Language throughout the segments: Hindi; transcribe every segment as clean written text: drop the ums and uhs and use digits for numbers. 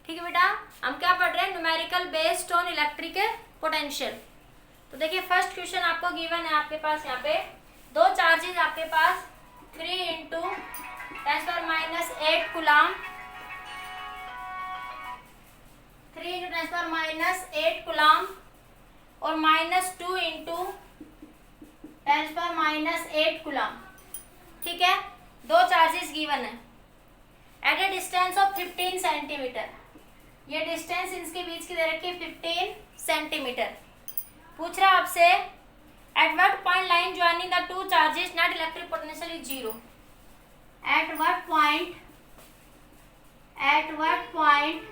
ठीक है बेटा, हम क्या पढ़ रहे हैं, numerical based on electric potential. तो देखिए फर्स्ट क्वेश्चन आपको गिवन है आपके पास यहाँ पे दो चार्जेस आपके पास 3 इंटू 10⁻⁸ कूलम, 3 इंटू 10⁻⁸ कूलम और -2 इंटू 10⁻⁸ कूलम। ठीक है, दो चार्जेस गिवन है at a distance of 15 centimetre. ये डिस्टेंस इनके बीच की दे रखी है 15 सेंटीमीटर। पूछ रहा है आपसे at what point line joining the two charges net electric potential is 0। At what point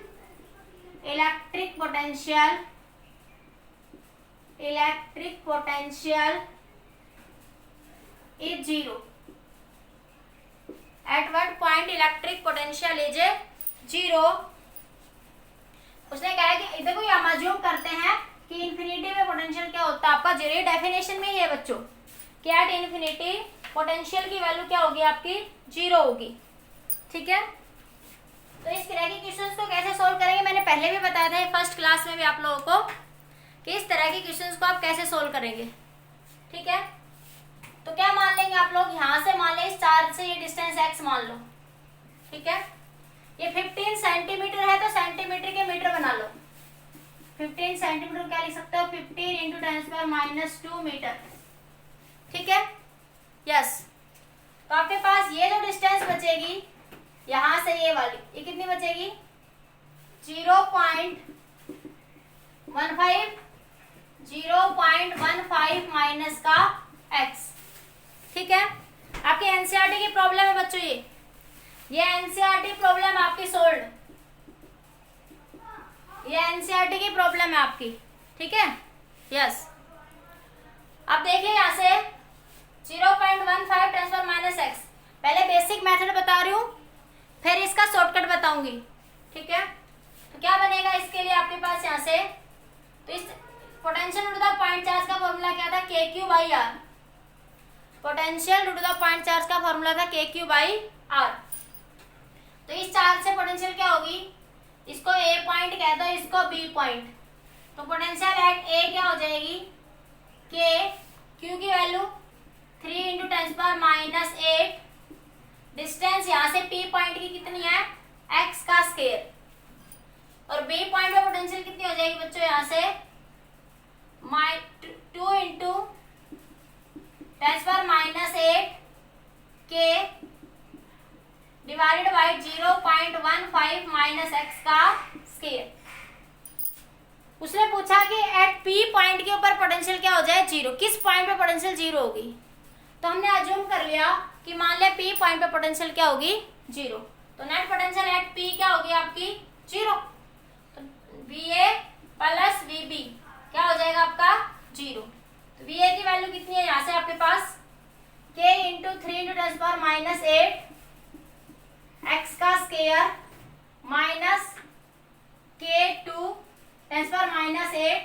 electric potential is 0। At what point electric potential is 0। उसने कहा है कि देखो ये हम अज्यूम करते हैं कि इन्फिनिटी में पोटेंशियल क्या होता है आपका 0। डेफिनेशन में ही है बच्चों कि एट इन्फिनिटी पोटेंशियल की वैल्यू क्या होगी आपकी 0 होगी। ठीक है, तो इस तरह के क्वेश्चंस को कैसे सोल्व करेंगे मैंने पहले भी बताया था फर्स्ट क्लास में भी आप लोगों को कि इस तरह के क्वेश्चंस को आप कैसे सोल्व करेंगे। ठीक है, तो क्या मान लेंगे आप लोग, यहाँ से मान लें इस चार्ज से ये डिस्टेंस x मान लो। ठीक है, ये 15 सेंटीमीटर है तो सेंटीमीटर के मीटर बना लो। 15 सेंटीमीटर क्या लिख सकते हो, 15 इंटू 10⁻⁻2 मीटर। ठीक है, यस। तो आपके पास ये जो डिस्टेंस बचेगी यहां से ये वाली, ये कितनी बचेगी 0.15 माइनस का x। ठीक है, आपकी एनसीईआरटी की प्रॉब्लम है बच्चों, ये एनसीईआरटी प्रॉब्लम आपकी सोल्व, ये एनसीईआरटी की प्रॉब्लम है आपकी। ठीक है, यस। अब देखिए यहाँ से 0.15 10⁻⁻⁸ पहले बेसिक मेथड बता रही हूँ फिर इसका शॉर्टकट बताऊंगी। ठीक है, तो क्या बनेगा इसके लिए आपके पास यहाँ से, तो इस potential to the point charge का फॉर्मूला क्या था KQ/R। Potential to the point charge का फॉर्मूला था KQ/R। तो इस चार्ज से पोटेंशियल क्या होगी, इसको A पॉइंट कह दो, इसको B पॉइंट। तो पोटेंशियल एट A क्या हो जाएगी K, Q की वैल्यू 3 इंटू 10⁻⁸, डिस्टेंस यहाँ से P पॉइंट की कितनी है x का स्क्वायर, और B पॉइंट में पोटेंशियल कितनी हो जाएगी बच्चों यहाँ से 2 into 10⁻⁸ K divided by 0.15 minus x का स्क्वायर। उसने पूछा कि एट P पॉइंट के ऊपर पोटेंशियल क्या हो जाए 0, किस पॉइंट पे पोटेंशियल 0 होगी। तो हमने अज्यूम कर लिया कि मान लिया P पॉइंट पे पोटेंशियल क्या होगी 0, तो नेट पोटेंशियल एट P क्या होगी आपकी 0। तो VA प्लस VB क्या हो जाएगा आपका 0। तो VA की वैल्यू कितनी है यहाँ से आपके पास K इंटू 3 इंटू 10⁻⁸ x का square minus K2 10⁻⁸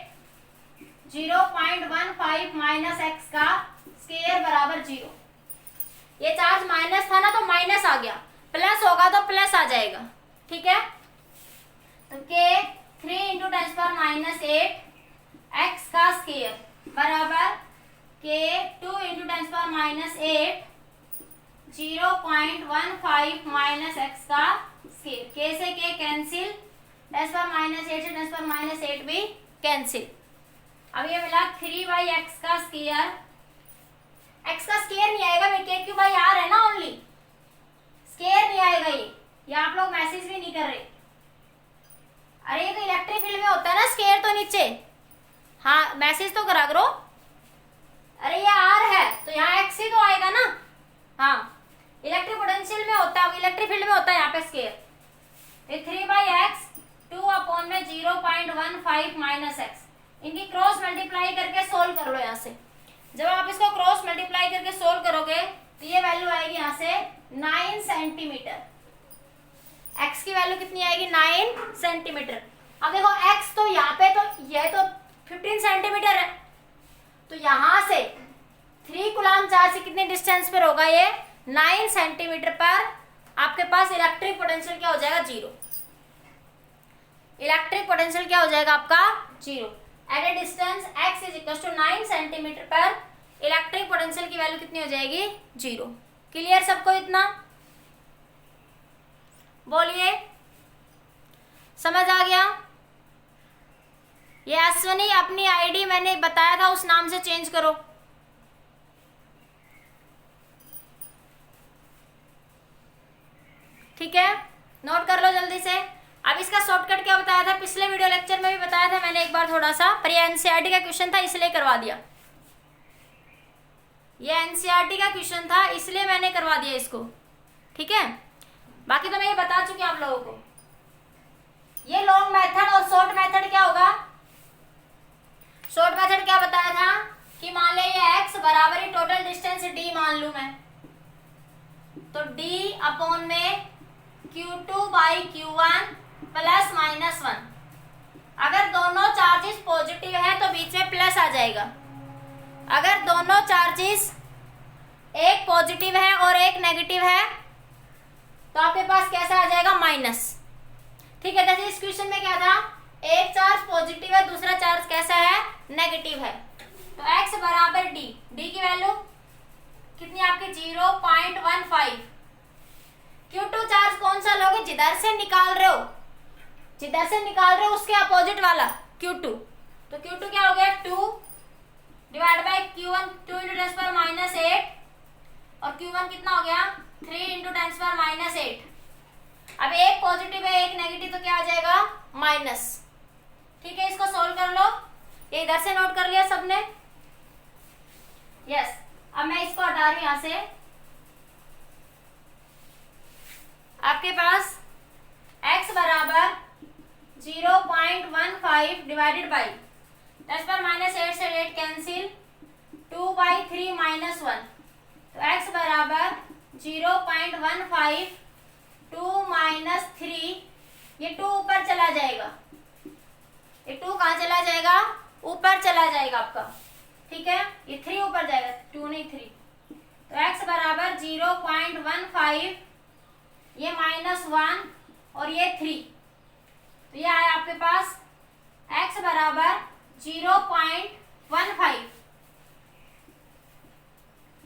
0.15 minus x का स्क्वायर बराबर 0। ये चार्ज माइनस था ना तो माइनस आ गया, प्लस होगा तो प्लस आ जाएगा। ठीक है, तो K 3 इंटू 10⁻⁸ x का स्क्वायर बराबर K2 इंटू 10⁻⁸ 0.15 माइनस x का स्क्वायर। K से K कैंसिल, 10⁻⁸ से 10⁻⁸ भी कैंसिल। अब ये मिला 3/x का स्क्वायर, x का स्क्वायर नहीं आएगा भाई, KQ/R है ना ओनली, स्क्वायर नहीं आएगा ये आप लोग मैसेज भी नहीं कर रहे। अरे ये तो इलेक्ट्रिक फील्ड में होता है ना स्क्वायर, तो नीचे हाँ मैसेज तो करा करो। अरे ये R है तो यहाँ x ही तो आएगा ना। हाँ, इलेक्ट्रिक पोटेंशियल में होता है, इलेक्ट्रिक फील्ड में होता है यहाँ पे स्क्वायर। 3/x 2/0.15 माइनस x, इनकी क्रॉस मल्टीप्लाई करके सोल्व कर लो। यहाँ से जब आप इसको क्रॉस मल्टीप्लाई करके सोल्व करोगे तो ये वैल्यू आएगी यहाँ से 9 सेंटीमीटर। x की वैल्यू कितनी आएगी 9 सेंटीमीटर। अब देखो x तो यहाँ पे तो ये तो 15 सेंटीमीटर है, तो यहाँ से 3 कूलम चार्ज से कितने डिस्टेंस पर होगा ये 9 सेंटीमीटर पर आपके पास इलेक्ट्रिक पोटेंशियल क्या हो जाएगा 0। इलेक्ट्रिक पोटेंशियल क्या हो जाएगा आपका 0। At a distance x is equal to 9 centimetre पर इलेक्ट्रिक पोटेंशियल की वैल्यू कितनी हो जाएगी 0। क्लियर सबको इतना? बोलिए, समझ आ गया? ये अश्वनी अपनी आईडी मैंने बताया था उस नाम से चेंज करो। ठीक है, नोट कर लो जल्दी से। अब इसका शॉर्टकट क्या बताया था, पिछले वीडियो लेक्चर में भी बताया था मैंने एक बार थोड़ा सा, पर ये एनसीईआरटी का क्वेश्चन था इसलिए करवा दिया। ये एनसीईआरटी का क्वेश्चन था इसलिए मैंने करवा दिया इसको। ठीक है, बाकी तो मैं ये बता चुकी हूं आप लोगों को। ये लॉन्ग मेथड और शॉर्ट मेथड क्या होगा? शॉर्ट मेथड क्या बताया था कि मान ले ये x बराबर ही टोटल डिस्टेंस d मान लू मैं, तो d अपॉन में q2 by q1 plus minus 1। अगर दोनों चार्जेस पॉजिटिव है तो बीच में प्लस आ जाएगा। अगर दोनों चार्जेस एक पॉजिटिव है और एक नेगेटिव है तो आपके पास कैसा आ जाएगा माइनस। ठीक है, जैसे इस क्वेश्चन में क्या था, एक चार्ज पॉजिटिव है दूसरा चार्ज कैसा है नेगेटिव है, तो x बराबर d, d की वैल्यू कितनी आपकी 0.15। Q2 चार्ज कौन सा लोगे, जिधर से निकाल रहे हो, जिधर से निकाल रहे हो उसके अपोजिट वाला Q2, तो Q2 क्या हो गया 2 divide by Q1, 2 into ten power minus 8 और Q1 कितना हो गया 3 इंटू टेन पावर माइनस 8। अब एक पॉजिटिव है एक नेगेटिव तो क्या आ जाएगा माइनस। ठीक है, इसको सोल्व कर लो, ये इधर से नोट कर लिया सबने? यस। अब मैं इसको हटा रही हूं यहां से। आपके पास x बराबर 0.15 डिवाइडेड बाई 10 पर माइनस 8 से 8 कैंसिल 2 बाई 3 माइनस 1, तो x बराबर 0.15 2 माइनस 3, ये 2 ऊपर चला जाएगा, ये 2 कहाँ चला जाएगा ऊपर चला जाएगा आपका। ठीक है, ये 3 ऊपर जाएगा, 2 नहीं 3, तो x बराबर 0.15, ये माइनस 1 और ये 3, तो ये आया आपके पास x बराबर 0.15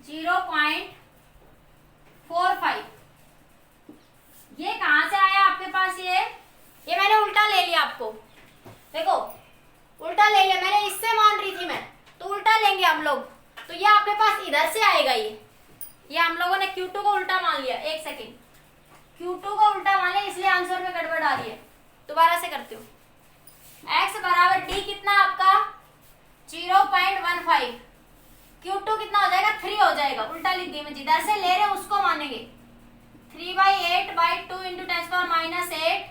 0.45। ये कहां से आया आपके पास, ये मैंने उल्टा ले लिया आपको, देखो उल्टा ले लिया मैंने, इससे मान रही थी मैं, तो उल्टा लेंगे हम लोग, तो ये आपके पास इधर से आएगा। ये हम लोगों ने Q2 को उल्टा मान लिया, एक सेकेंड, Q2 को उल्टा मान लिया इसलिए आंसर में गड़बड़ आ रही है। दोबारा से करती हूँ, x बराबर d कितना आपका 0.15, Q2 कितना हो जाएगा 3 हो जाएगा, उल्टा लिख दिया मैं, जिधर से ले रहे उसको मानेंगे। 3 by 8 by 2 into ten power minus 8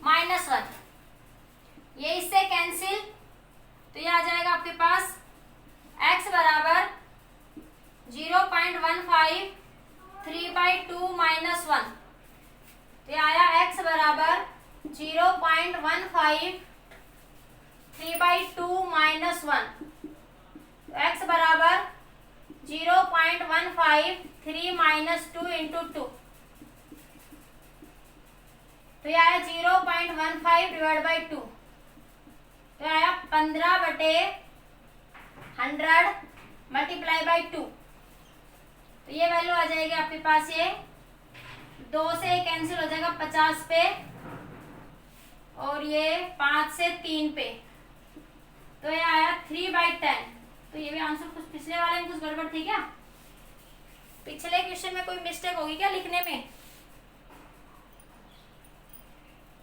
minus 1, ये इससे कैंसिल, तो ये आ जाएगा आपके पास x बराबर 0.15 3 बाई 2 माइनस 1, तो ये आया x बराबर 0.15 3 बाई 2 माइनस 1, तो x बराबर 0.15 3 माइनस 2 इंटू 2, तो ये आया 0.15 डिवाइड बाई 2, तो आया 15/100 मल्टीप्लाई बाई 2, तो ये वैल्यू आ जाएगी आपके पास, ये 2 से कैंसिल हो जाएगा 50 पे और ये 5 से 3 पे, तो ये आया 3/10। तो ये भी आंसर कुछ पिछले वाले में कुछ गड़बड़ थी क्या, पिछले क्वेश्चन में कोई मिस्टेक होगी क्या लिखने में?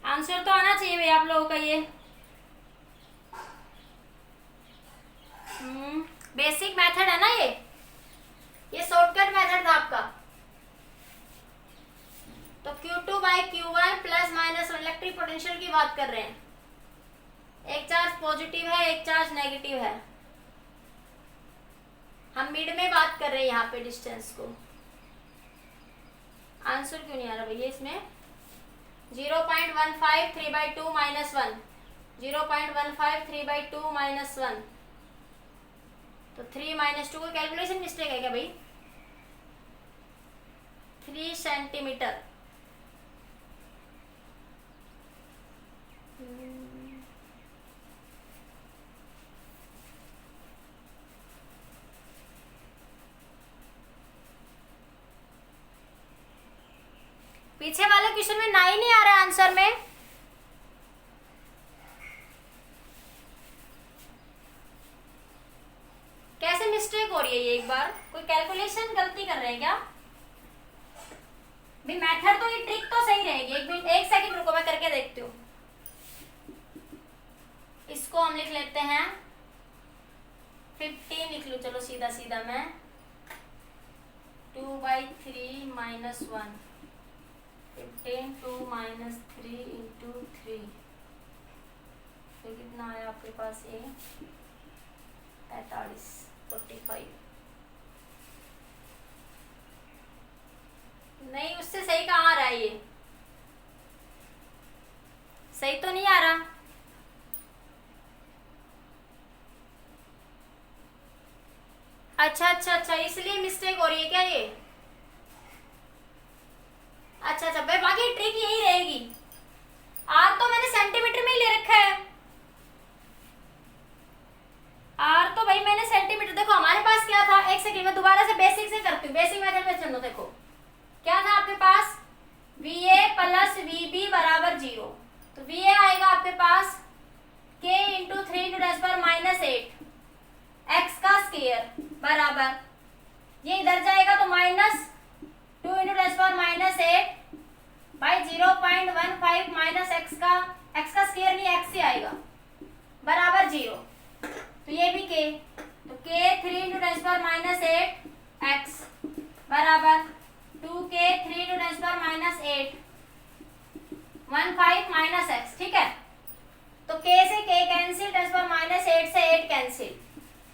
आंसर तो आना चाहिए भाई आप लोगों का। ये बेसिक मेथड है ना, ये शॉर्टकट मेथड था आपका। तो Q2 by Q1 plus minus electric potential की बात कर रहे हैं, एक चार्ज पॉजिटिव है एक चार्ज नेगेटिव है, हम मिड में बात कर रहे हैं यहाँ पे डिस्टेंस को। आंसर क्यों नहीं आ रहा भैया इसमें? 0.15 3/2 माइनस 1, 0.15 3/2 माइनस 1, तो 3 माइनस 2 को कैलकुलेशन मिस्टेक है क्या भाई? 3 सेंटीमीटर पीछे वाले क्वेश्चन में 9 ही आ रहा है आंसर में। कैसे मिस्टेक हो रही है ये? एक बार कोई कैलकुलेशन गलती कर रहे हैं क्या? भी मेथड तो, ये ट्रिक तो सही रहेगी। एक मिनट, 1 सेकंड रुको, मैं करके देखती हूँ। इसको हम लिख लेते हैं 15 लिख लूँ, चलो सीधा सीधा मैं 2/3 - 1 15 2 - 3 × 3 तो कितना आया आपके पास? ये 45 45। नहीं, उससे सही कहाँ आ रहा है? ये सही तो नहीं आ रहा। अच्छा अच्छा अच्छा, इसलिए मिस्टेक हो रही है क्या ये? अच्छा अच्छा भाई, बाकी ट्रिक यही रहेगी। आर तो मैंने सेंटीमीटर में ही ले रखा है। आर तो भाई मैंने सेंटीमीटर, देखो हमारे पास क्या था, एक सेकंड में दोबारा से बेसिक से करती हूँ, बेसिक मेथड में चलो। देखो क्या था आपके पास, VA + VB = 0। तो VA आएगा आपके पास K × 3 × 10⁻⁸ x का स्क्वायर बराबर, ये इधर जाएगा तो -2 × 10⁻⁸ बाई 0.15 - x का स्क्वायर नहीं, x से आएगा बराबर 0। तो ये भी K, तो K 3 × 10⁻⁸ x बराबर 2K 3 × 10⁻⁸ 15 - x। ठीक है, तो K से K कैंसिल, 10⁻⁸ से 8 कैंसिल,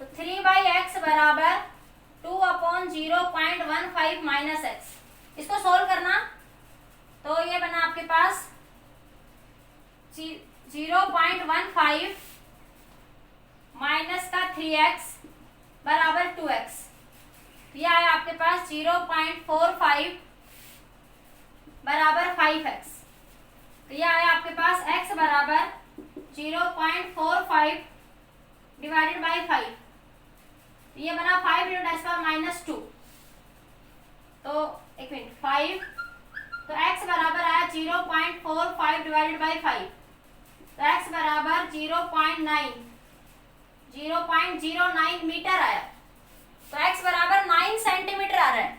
तो 3/x बराबर 2/0.15 - x। इसको सोल्व करना, तो ये बना आपके पास 0.15 माइनस का 3x बराबर 2x। ये आया आपके पास 0.45 बराबर 5x। तो ये आया आपके पास x बराबर 0.45 डिवाइडेड बाई 5। ये बना 5 × 10⁻²। तो एक मिनट, 5, तो x बराबर आया 0.45 डिवाइडेड बाई 5, तो x बराबर 0.09 मीटर आया। तो x बराबर 9 सेंटीमीटर आ रहा है।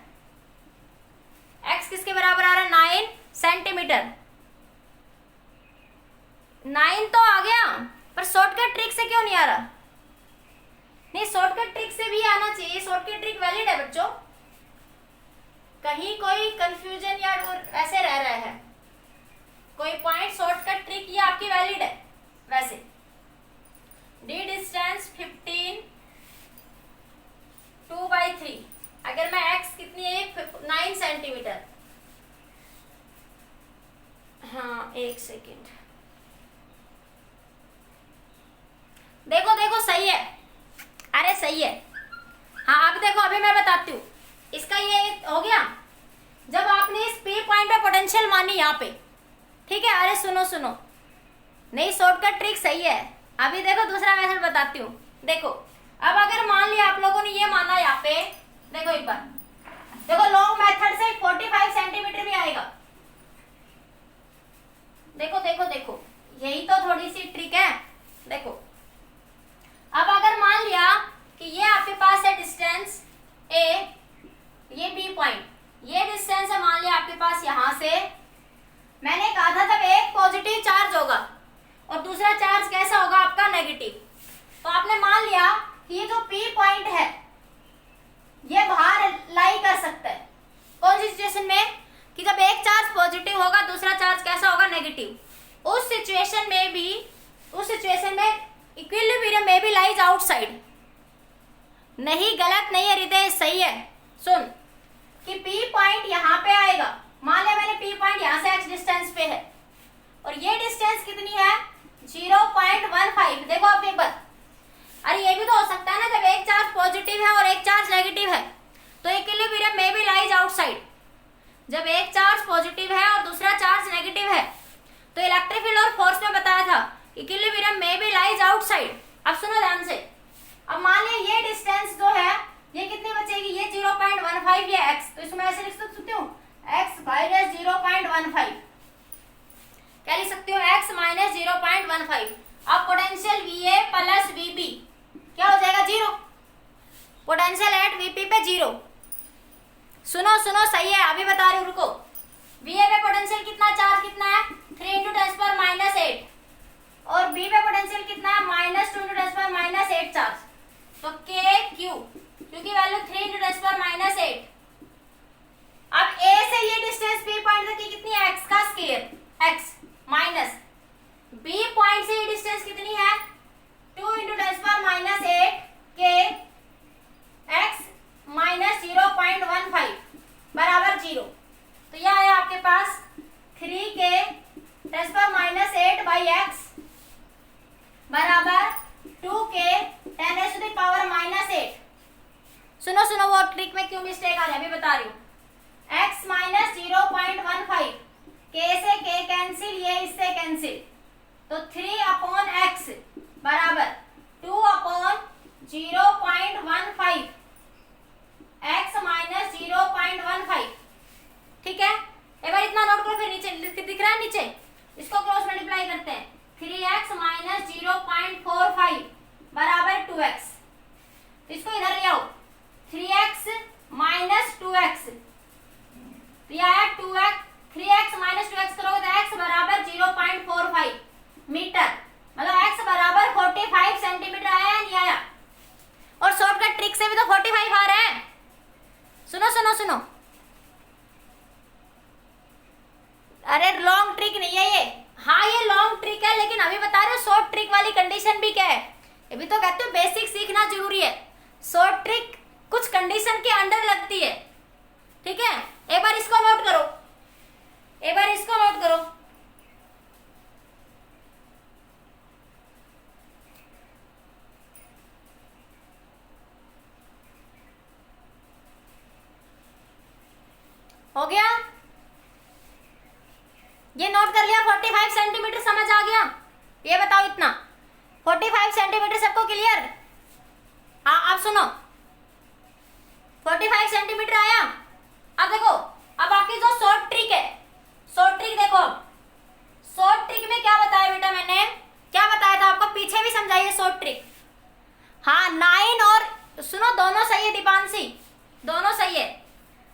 x किसके बराबर आ रहा है? 9 सेंटीमीटर। 9 तो आ गया, पर शॉर्टकट ट्रिक से क्यों नहीं आ रहा? नहीं, शॉर्टकट ट्रिक से भी आना चाहिए। शॉर्टकट ट्रिक वैलिड है बच्चों, कहीं कोई कंफ्यूजन या ऐसे रह रहा है कोई पॉइंट, शॉर्टकट ट्रिक ये आपकी वैलिड है। वैसे डी डिस्टेंस 15 2/3, अगर मैं x कितनी है 9 सेंटीमीटर। हाँ एक सेकेंड, देखो देखो सही है, अरे सही है। हाँ अब देखो, अभी मैं बताती हूँ इसका। ये हो गया जब आपने इस P पॉइंट पे पोटेंशियल मानी यहाँ पे, ठीक है। अरे सुनो सुनो, नहीं शॉर्टकट ट्रिक सही है। अभी देखो दूसरा मेथड बताती हूँ। देखो अब अगर मान लिया आप लोगों ने ये माना यहाँ पे, देखो एक बार देखो, लॉन्ग मेथड से 45 सेंटीमीटर भी आएगा। देखो देखो देखो, यही तो थोड़ी सी ट्रिक है। देखो अब अगर मान लिया कि ये आपके पास है डिस्टेंस A, ये B पॉइंट, ये डिस्टेंस है मान लिया आपके पास यहां से। मैंने कहा था जब एक पॉजिटिव चार्ज होगा और दूसरा चार्ज कैसा होगा आपका? नेगेटिव। तो आपने मान लिया कि ये जो P पॉइंट है ये बाहर लाई कर सकता है। कौन सी सिचुएशन में? कि जब एक चार्ज पॉजिटिव होगा दूसरा चार्ज कैसा होगा? नेगेटिव। उस सिचुएशन में इक्विलिब्रियम में भी लाइज आउटसाइड। नहीं गलत नहीं है हृदय, सही है। सुन कि P पॉइंट यहाँ पे आएगा, मान लिया मैंने P पॉइंट यहाँ से x डिस्टेंस पे है और ये डिस्टेंस कितनी है? 0.15। देखो आप एक बार, अरे ये भी तो हो सकता है ना, जब एक चार्ज पॉजिटिव है और एक चार्ज नेगेटिव है तो इक्विलिब्रियम में भी लाइज आउटसाइड। जब एक चार्ज पॉजिटिव है और दूसरा चार्ज नेगेटिव है तो इलेक्ट्रिक फील्ड और फोर्स में बताया था इक्विलिब्रियम में भी लाइज आउटसाइड। अब सुनो ध्यान से, अब मान लिया ये डिस्टेंस जो है ये कितनी बचेगी? ये 0.15 ये x, तो इसमें ऐसे लिख सकती हूँ x माइनस 0.15, क्या लिख सकते हो, x माइनस 0.15। अब पोटेंशियल VA प्लस VB क्या हो जाएगा, 0। पोटेंशियल एट VP पे 0। सुनो सुनो, सही है, अभी बता रही हूँ, रुको। VA पे पोटेंशियल कितना, चार्ज कितना है, 3 इंटू 10⁻⁸ और B पे पोटेंशियल कितना है, -2 इंटू 10⁻⁸ चार्ज। तो KQ क्योंकि वैल्यू 3 इंटू 10⁻⁸। अब A से ये डिस्टेंस B पॉइंट तक की कितनी है, x का square, x minus B point से ये डिस्टेंस कितनी है, 2 इंटू 10⁻⁸ के x माइनस 0.15 बराबर 0। तो यह आया आपके पास 3 के 10⁻⁸ बाई x बराबर 2 के 10⁻⁻8। सुनो सुनो, वो ट्रिक में क्यों मिस्टेक आ रही है अभी बता रही हूँ। x माइनस 0.15, k से k कैंसिल, ये इससे कैंसिल, तो 3/x बराबर 2/0.15 x माइनस 0.15। ठीक है, एक बार इतना नोट करो, फिर नीचे दिख रहा है, नीचे इसको क्रॉस मल्टीप्लाई करते हैं। 3x माइनस 0.45 बराबर 2x। तो इसको इधर ले आओ, 3x माइनस 2x, तो यह है 2x, 3x माइनस 2x करोगे तो x बराबर 0.45 मीटर, मतलब x बराबर 45 सेंटीमीटर आया या नहीं आया। और शॉर्टकट ट्रिक से भी तो 45 आ रहा है। सुनो सुनो सुनो, अरे लॉन्ग ट्रिक नहीं है ये, हाँ ये लॉन्ग ट्रिक है, लेकिन अभी बता रहे हो शॉर्ट ट्रिक वाली कंडीशन भी क्या है। अभी तो कहते हो बेसिक सीखना जरूरी है, शॉर्ट ट्रिक कुछ कंडीशन के अंडर लगती है। ठीक है, एक बार इसको नोट करो, एक बार इसको नोट करो। हो गया, ये नोट कर लिया, 45 सेंटीमीटर समझ आ गया। ये बताओ इतना 45 सेंटीमीटर सबको क्लियर। हाँ अब सुनो, 45 सेंटीमीटर आया। अब देखो, अब आपकी जो शॉर्ट ट्रिक है, शॉर्ट ट्रिक देखो, शॉर्ट ट्रिक में क्या बताया बेटा, मैंने क्या बताया था आपको, पीछे भी समझाइए शॉर्ट ट्रिक। हाँ 9 और सुनो, दोनों सही है दीपांशी, दोनों सही है।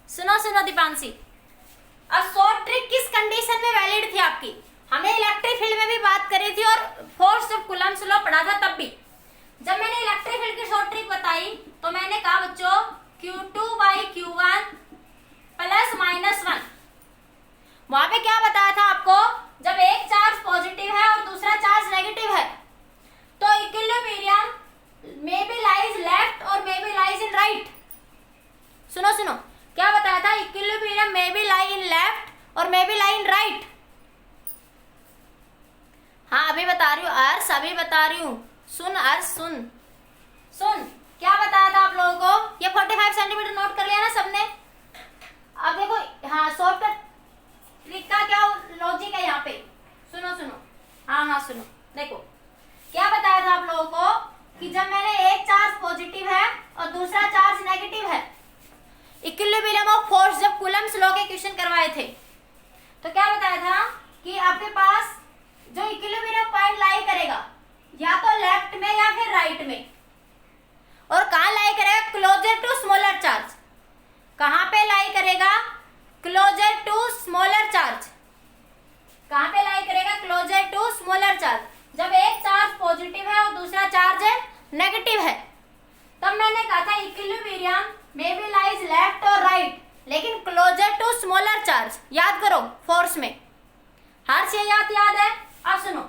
सुनो सुनो दीपांशी, अब शॉर्ट ट्रिक किस कंडीशन में वैलिड थी आपकी, हमने इलेक्ट्रिक फील्ड में भी बात करी थी और फोर्स ऑफ कूलम्ब्स लॉ पढ़ा था तब भी। जब मैंने इलेक्ट्रिक फील्ड की शॉर्ट ट्रिक बताई तो मैंने कहा बच्चों Q2/Q1 प्लस -1। वहां पे क्या बताया था आपको, जब एक चार्ज पॉजिटिव है और दूसरा चार्ज नेगेटिव है तो equilibrium may be lies left और may be lies in right. सुनो सुनो, क्या बताया था, equilibrium may be lie in left और may be lie in right. हाँ अभी बता रही हूँ अर्श, अभी बता रही हूँ, सुन अर्श सुन सुन, क्या बताया था आप लोगों को, ये 45 सेंटीमीटर नोट कर लिया ना सबने। अब देखो, हाँ शॉर्टकट ट्रिक का क्या लॉजिक है यहाँ पे, सुनो सुनो, हाँ हाँ सुनो, देखो क्या बताया था आप लोगों को कि जब मैंने एक चार्ज पॉजिटिव है और दूसरा चार्ज नेगेटिव है, इक्विलिब्रियम ऑफ फोर्स जब कूलम्ब्स लॉ के क्वेश्चन करवाए थे तो क्या बताया था कि आपके पास जो इक्विलिब्रियम पॉइंट लाई करेगा या तो लेफ्ट में या फिर राइट में, और कहाँ लाई करेगा, क्लोजर टू स्मॉलर चार्ज। कहाँ पे लाई करेगा, क्लोजर टू स्मॉलर चार्ज। कहाँ पे लाई करेगा, क्लोजर टू स्मॉलर चार्ज। जब एक चार्ज पॉजिटिव है और दूसरा चार्ज नेगेटिव है, तब मैंने कहा था equilibrium may be lies left और राइट, लेकिन क्लोजर टू स्मॉलर चार्ज। याद करो फोर्स में हर चीज याद है। अब सुनो,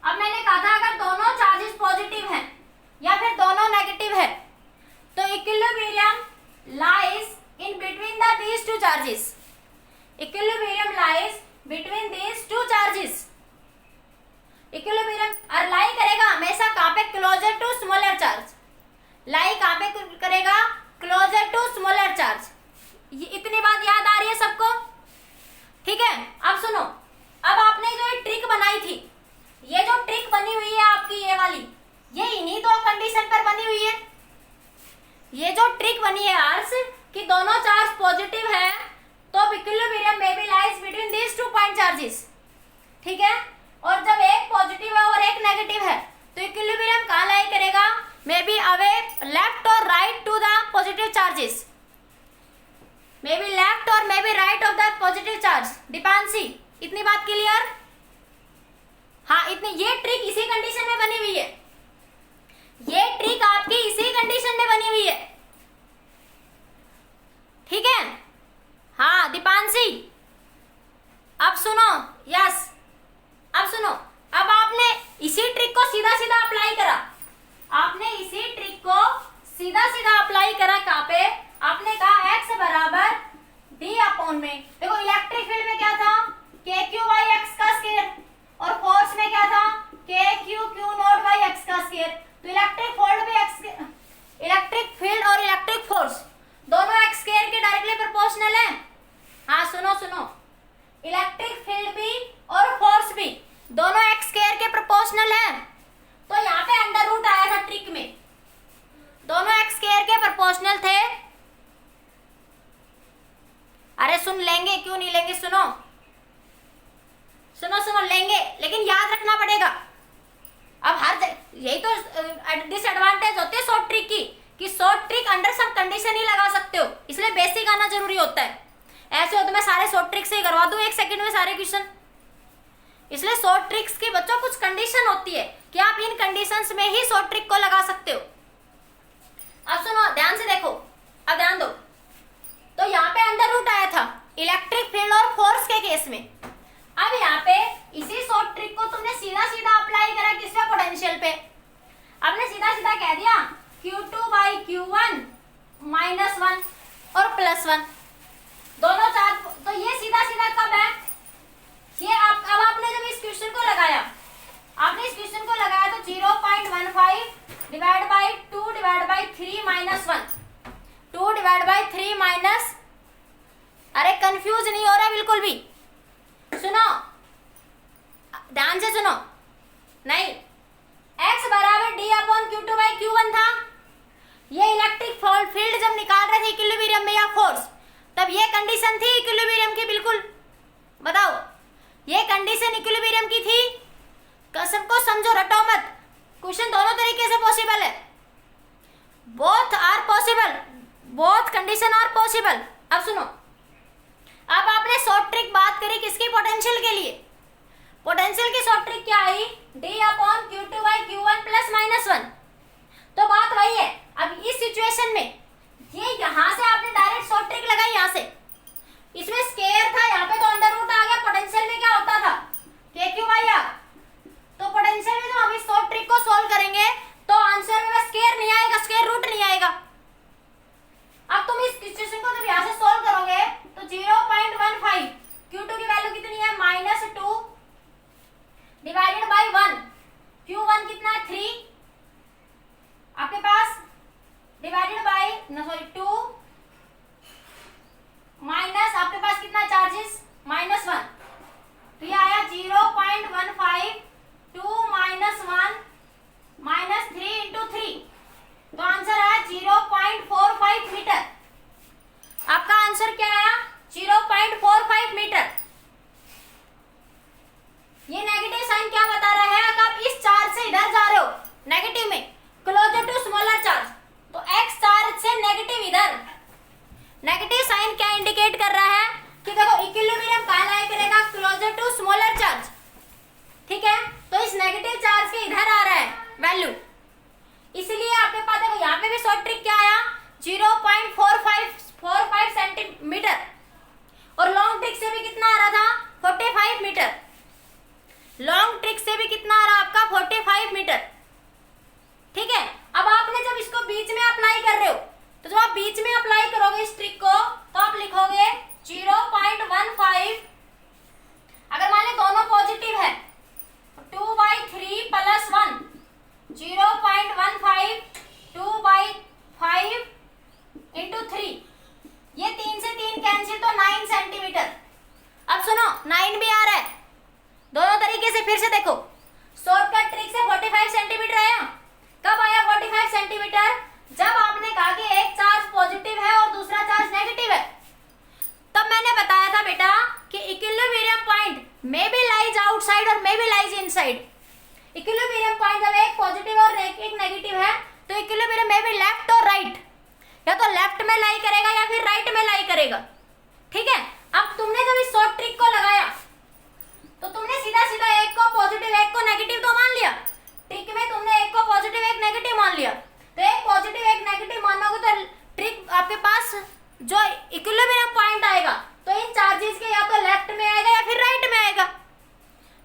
अब मैंने कहा था अगर दोनों चार्जेस पॉजिटिव हैं या फिर दोनों नेगेटिव है तो equilibrium lies in between the these two charges. Equilibrium lies between these two charges. Equilibrium और लाई करेगा हमेशा कहाँ पे, क्लोजर टू स्मॉलर चार्ज। लाई कहाँ पे करेगा, क्लोजर टू स्मॉलर चार्ज। ये इतनी बात याद आ रही है सबको, ठीक है। अब सुनो, अब आपने जो ये ट्रिक बनाई थी, ये जो ट्रिक बनी हुई है आपकी ये वाली, ये इन्हीं दो कंडीशन पर बनी हुई है। ये जो ट्रिक बनी है आर्स कि दोनों चार्ज पॉजिटिव है तो of equilibrium may be lies between these 2 point charges, ठीक है। और जब एक पॉजिटिव है और एक नेगेटिव है तो इक्विलिब्रियम कहाँ लाई करेगा, मे बी अवे लेफ्ट और right to the positive charges, may be left और may be right of the positive charge. Dipanshi, इतनी बात क्लियर? हाँ, इतनी, ये ट्रिक इसी कंडीशन में बनी हुई है, ये ट्रिक आपकी इसी कंडीशन में बनी हुई है, ठीक है। हाँ दीपांशी, अब सुनो, यस अब सुनो, अब आपने इसी ट्रिक को सीधा सीधा अप्लाई करा, आपने इसी ट्रिक को सीधा सीधा अप्लाई करा कहाँ पे, आपने कहा x बराबर d अपॉन में, देखो इलेक्ट्रिक फील्ड में क्या था, k q बाई x का स्क्वायर, और फोर्स में क्या था, k q q not by x का स्क्वायर। तो इलेक्ट्रिक फील्ड भी इलेक्ट्रिक फील्ड और इलेक्ट्रिक फोर्स दोनों x स्क्वायर के डायरेक्टली प्रोपोर्शनल है। हाँ सुनो सुनो, इलेक्ट्रिक फील्ड भी और फोर्स भी दोनों x स्क्वायर के प्रोपोर्शनल है। तो यहाँ पे अंडर रूट आया था ट्रिक में, दोनों x स्क्वायर के प्रोपोर्शनल थे। अरे सुन लेंगे, क्यों नहीं लेंगे, सुनो सुनो सुनो, लेंगे, लेकिन याद रखना पड़ेगा। अब हर यही तो डिसएडवांटेज होती है शॉर्ट ट्रिक की, कि short trick under sub condition ही लगा सकते हो, इसलिए बेसिक आना जरूरी होता है। ऐसे हो तो मैं सारे शॉर्ट ट्रिक से ही करवा दूं 1 सेकंड में सारे क्वेश्चन, इसलिए शॉर्ट ट्रिक्स की बच्चों कुछ कंडीशन होती है कि आप इन कंडीशंस में ही शॉर्ट ट्रिक को लगा सकते हो। अब सुनो ध्यान से देखो, अब ध्यान दो, तो यहाँ पे अंडर रूट आया था इलेक्ट्रिक फील्ड और फोर्स के केस में। अब यहाँ पे इसी शॉर्ट ट्रिक को तुमने सीधा सीधा अप्लाई करा किस पे, पोटेंशियल पे। आपने सीधा सीधा कह दिया Q2 बाई Q1 -1 और +1 दोनों चार्ज, तो ये सीधा सीधा कब है, ये आप, अब आपने जब इस क्वेश्चन को लगाया, आपने इस क्वेश्चन को लगाया तो 0.15 divide by 2 divide by 3 -1, 2 divide by 3 minus, अरे कंफ्यूज नहीं हो रहा बिल्कुल भी, सुनो ध्यान से सुनो, नहीं x बराबर d upon Q2 by Q1 था। ये इलेक्ट्रिक फील्ड जब निकाल रहे थे इक्विलिब्रियम में या फोर्स, तब ये कंडीशन थी इक्विलिब्रियम की, बिल्कुल बताओ ये कंडीशन इक्विलिब्रियम की थी। सबको समझो, रटो मत, क्वेश्चन दोनों तरीके से पॉसिबल है, both are possible, both condition are possible. अब सुनो, अब आपने शॉर्ट ट्रिक बात करी किसकी, पोटेंशियल के लिए। पोटेंशियल की शॉर्ट ट्रिक क्या आई, d upon Q2 by Q1 +-1, तो बात वही है। अब इस सिचुएशन में ये यहां से आपने डायरेक्ट शॉर्ट ट्रिक लगाई, यहां से, इसमें स्क्वायर था, यहाँ पे तो अंडर रूट आ गया। पोटेंशियल में क्या होता था, KQ बाई R, तो पोटेंशियल में जब हम इस शॉर्ट ट्रिक को सॉल्व करेंगे तो आंसर में स्क्वायर नहीं आएगा, स्क्वायर रूट नहीं आएगा। अब तुम इस सिचुएशन को जब यहाँ से सॉल्व करोगे तो 0.15 Q2 की वैल्यू कितनी है, -2 डिवाइडेड बाई 1, Q1 कितना है 3 आपके पास, डिवाइडेड बाई 2 माइनस आपके पास कितना चार्जेस -1, तो ये आया 0.15 2 -1 -3 इंटू 3, तो आंसर आया 0.45 मीटर। आपका आंसर क्या आया, 0.45 मीटर। ये नेगेटिव साइन क्या बता रहा है, अगर आप इस चार्ज से इधर जा रहे हो नेगेटिव में, क्लोजर टू स्मॉलर चार्ज, तो x चार्ज से नेगेटिव इधर, नेगेटिव साइन क्या इंडिकेट कर रहा है कि देखो इक्विलिब्रियम कहाँ लाया करेगा, क्लोजर टू स्मॉलर चार्ज, ठीक है। तो इस नेगेटिव चार्ज के इधर आ रहा है वैल्यू, इसलिए आपके पास देखो यहाँ पे भी शॉर्ट ट्रिक क्या आया, 0.45 सेंटीमीटर, और लॉन्ग ट्रिक से भी कितना आ रहा था, 45 मीटर। लॉन्ग ट्रिक से भी कितना आ रहा आपका, 45 मीटर, ठीक है। अब आपने जब इसको बीच में अप्लाई कर रहे हो, तो जब आप बीच में अप्लाई करोगे इस ट्रिक को, तो आप लिखोगे 0.15, अगर मान लो दोनों पॉजिटिव है 2/3 + 1, 0.15 2/5 इंटू 3, ये 3 से 3 कैंसिल, तो 9 सेंटीमीटर। अब सुनो 9 भी आ रहा है, दोनों तरीके से फिर से देखो, शॉर्टकट ट्रिक से 45 सेंटीमीटर आया। कब आया 45 सेंटीमीटर, जब आपने कहा कि एक चार्ज पॉजिटिव है और दूसरा चार्ज नेगेटिव है, तब मैंने बताया था बेटा कि equilibrium point may be lies outside और may be lies inside. Equilibrium point जब एक पॉजिटिव और एक नेगेटिव है तो इक्विलिब्रियम में भी लेफ्ट और राइट, या तो लेफ्ट में लाई करेगा या फिर राइट में लाई करेगा। ठीक है, अब तुमने जब इस शॉर्ट ट्रिक को लगाया तो तुमने सीधा सीधा एक को पॉजिटिव एक को नेगेटिव तो मान लिया। ट्रिक में तुमने एक को पॉजिटिव एक नेगेटिव मान लिया, तो एक पॉजिटिव एक नेगेटिव मानोगे तो ट्रिक आपके पास जो इक्विलिब्रियम पॉइंट आएगा तो इन चार्जेस के या तो लेफ्ट में आएगा या फिर राइट में आएगा।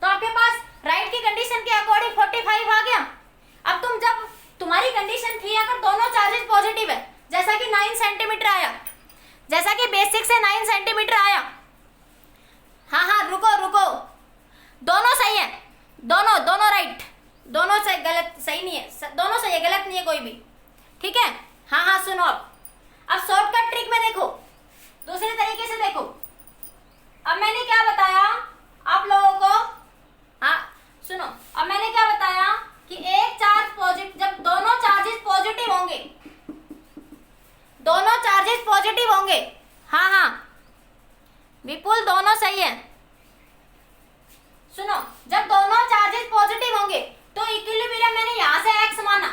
तो आपके पास राइट की कंडीशन के अकॉर्डिंग 45 आ गया। अब तुम जब तुम्हारी कंडीशन थी अगर दोनों चार्जेस पॉजिटिव है, जैसा कि 9 सेंटीमीटर आया, जैसा कि बेसिक से 9 सेंटीमीटर आया। हाँ रुको, दोनों सही है, दोनों राइट, दोनों से गलत सही नहीं है, दोनों सही है, गलत नहीं है कोई भी। ठीक है, हाँ सुनो। अब शॉर्टकट ट्रिक में देखो, दूसरे तरीके से देखो। अब मैंने क्या बताया आप लोगों को, हाँ सुनो, अब मैंने क्या बताया कि एक चार्ज पॉजिटिव, जब दोनों चार्जेस पॉजिटिव होंगे, दोनों चार्जेस पॉजिटिव होंगे, हाँ विपुल दोनों सही है। सुनो, जब दोनों चार्जेस पॉजिटिव होंगे तो इक्विलिब्रियम मैंने यहां से x माना,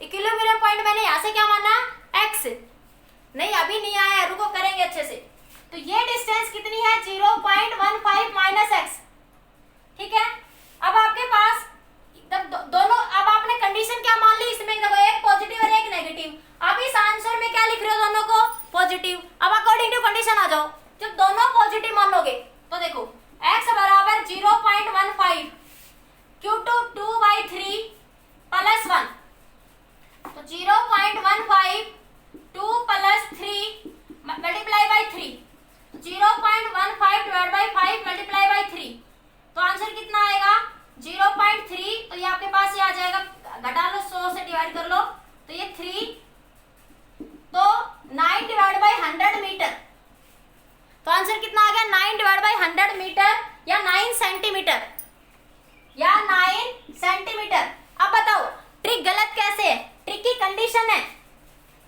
इक्विलिब्रियम पॉइंट मैंने यहां से क्या माना x। नहीं अभी नहीं आया, रुको करेंगे अच्छे से। तो ये डिस्टेंस कितनी है 0.15 माइनस x। ठीक है, अब आपके पास दोनों, अब आपने कंडीशन क्या मान ली इसमें, देखो एक पॉजिटिव और एक नेगेटिव। आप इस आंसर में क्या लिख रहे हो, दोनों को पॉजिटिव। अब अकॉर्डिंग टू कंडीशन आ जाओ, जब दोनों पॉजिटिव मानोगे तो देखो x बराबर 0.15 Q2 2/3 प्लस 1, तो 0.15 2 plus 3 multiply by 3, 0.15 divide by 5 multiply by 3, तो आंसर कितना आएगा 0.3। तो ये आपके पास ये आ जाएगा, घटा लो 100 से डिवाइड कर लो तो ये 3, तो 9 डिवाइड बाई 100 मीटर, तो आंसर कितना आ गया 9 डिवाइड बाई 100 मीटर या 9 सेंटीमीटर, या 9 सेंटीमीटर। अब बताओ ट्रिक गलत कैसे है, ट्रिक की कंडीशन है,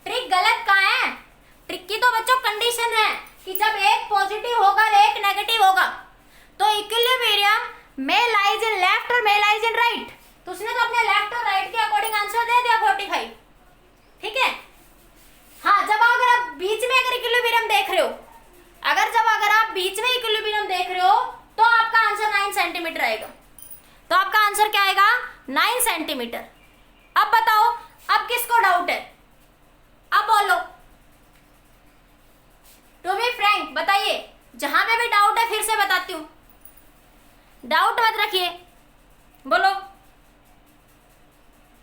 ट्रिक गलत कहाँ है, ट्रिक की तो बच्चों कंडीशन है कि जब एक पॉजिटिव होगा और एक नेगेटिव होगा तो इक्विलिब्रियम में लाइज इन लेफ्ट और में लाइज इन राइट। तो उसने तो अपने लेफ्ट और राइट के अकॉर्डिंग आंसर दे दिया 45। ठीक है, हाँ जब अगर आप बीच में अगर इक्विलिब्रियम देख रहे हो, अगर आप बीच में इक्विलिब्रियम देख रहे हो तो आपका आंसर 9 सेंटीमीटर आएगा, तो आपका आंसर क्या आएगा 9 सेंटीमीटर। अब बताओ अब किसको डाउट है, अब बोलो, टू बी फ्रैंक बताइए, जहां पे भी डाउट है फिर से बताती हूं, डाउट मत रखिए, बोलो।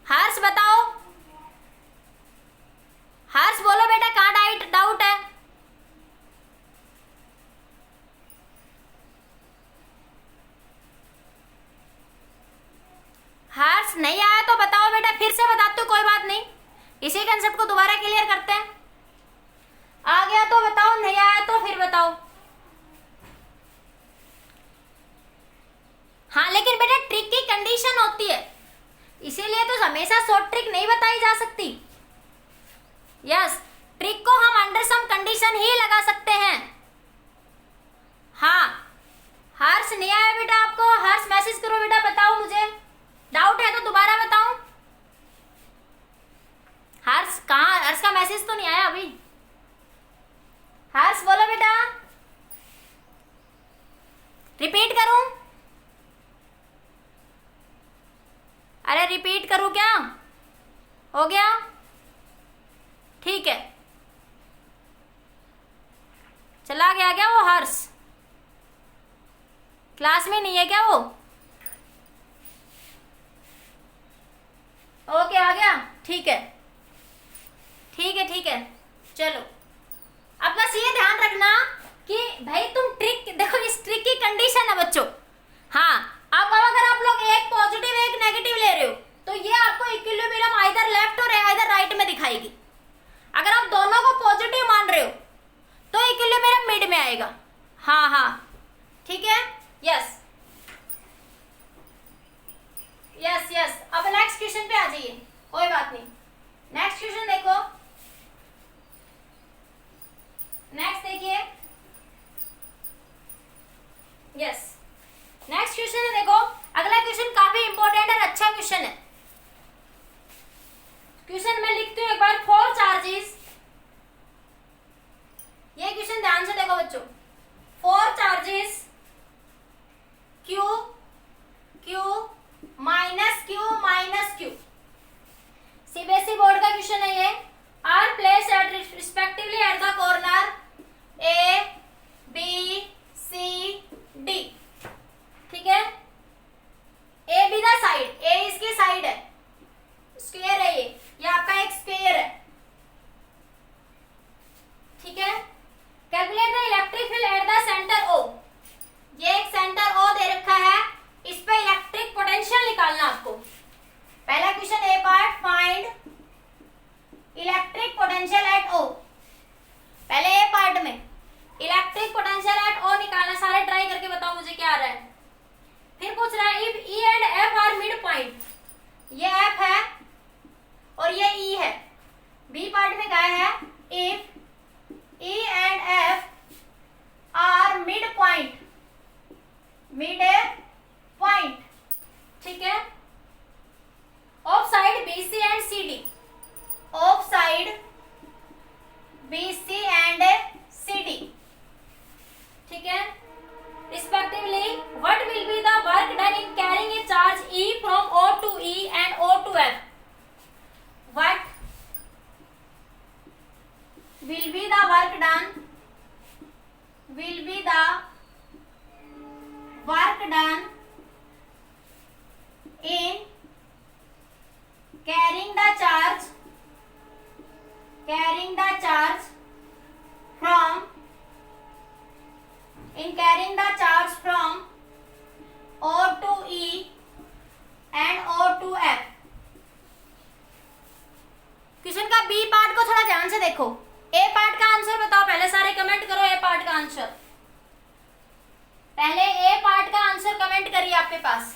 हर्ष बताओ, हर्ष बोलो बेटा कहाँ डाउट है। हर्ष नहीं आया तो बताओ बेटा, फिर से बताते हो कोई बात नहीं, इसी कंसेप्ट को दोबारा क्लियर करते हैं। आ गया तो बताओ, नहीं आया तो फिर बताओ। हाँ लेकिन बेटा ट्रिक की कंडीशन होती है, इसीलिए तो हमेशा शॉर्ट ट्रिक नहीं बताई जा सकती। यस, ट्रिक को हम अंडर सम कंडीशन ही लगा सकते हैं। हाँ हर्ष नहीं आया बेटा आपको, हर्ष मैसेज करो बेटा, बताओ मुझे, डाउट है तो दोबारा बताओ। हर्ष कहाँ, हर्ष का मैसेज तो नहीं आया अभी। हर्ष बोलो बेटा, रिपीट करूं, अरे रिपीट करूं क्या, हो गया ठीक है, चला गया क्या वो हर्ष, क्लास में नहीं है क्या वो, ओके आ गया, ठीक है ठीक है ठीक है। चलो अब बस ये ध्यान रखना कि भाई तुम ट्रिक देखो, इस ट्रिक की कंडीशन है बच्चों। हाँ अब अगर आप लोग एक पॉजिटिव एक नेगेटिव ले रहे हो तो ये आपको इक्विलिब्रियम आइदर लेफ्ट और आइदर राइट में दिखाएगी। अगर आप दोनों को पॉजिटिव मान रहे हो तो इक्विलिब्रियम मिड में आएगा। हाँ ठीक है, यस यस यस। अब नेक्स्ट क्वेश्चन पे आ जाइए, कोई बात नहीं। नेक्स्ट क्वेश्चन देखो, नेक्स्ट देखिए क्वेश्चन है, देखो अगला क्वेश्चन काफी इंपॉर्टेंट और अच्छा क्वेश्चन है। क्वेश्चन मैं लिखती हूँ एक बार, 4 चार्जेस, ये क्वेश्चन ध्यान से देखो बच्चों। 4 charges Q Q minus Q CBSE board का क्वेश्चन है ये। Are place at respectively at the corner A B C D, ठीक है। A B the side, a इसकी साइड है, स्क्वायर है ये आपका एक स्क्वायर है, ठीक है। Calculate the electric field at the centre O, ये एक सेंटर O दे रखा है, इस पे इलेक्ट्रिक पोटेंशियल निकालना आपको। पहला question A part, find electric potential at O। पहले ए पार्ट में इलेक्ट्रिक पोटेंशियल एट O निकालना, सारे ट्राई करके बताओ मुझे क्या आ रहा है। फिर पूछ रहा है if E and F are mid point, ये F है और ये E है। बी पार्ट में क्या है, if E and F are mid point, ठीक है। Of side BC and CD, of side BC and CD, ठीक है। Respectively, what will be the work done in carrying a charge E from O to E and O to F? What will be the work done? Will be the work done in carrying the charge from O to E and O to F। Question का बी पार्ट को थोड़ा ध्यान से देखो। ए पार्ट का आंसर बताओ, पहले सारे कमेंट करो ए पार्ट का आंसर। पहले ए पार्ट का आंसर कमेंट करिए आपके पास।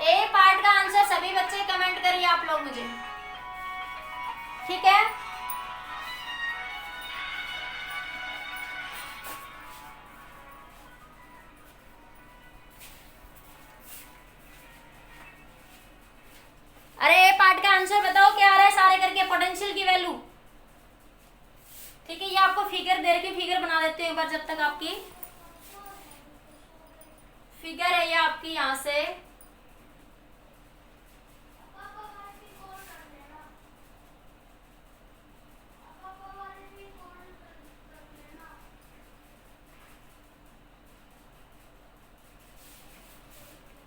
ए पार्ट का आंसर सभी बच्चे कमेंट करिए आप लोग मुझे, ठीक है। अरे ए पार्ट का आंसर बताओ क्या आ रहा है सारे करके, पोटेंशियल की वैल्यू, ठीक है। ये आपको फिगर दे रखी, फिगर बना देते हैं एक बार, जब तक आपकी फिगर है ये आपकी यहां से।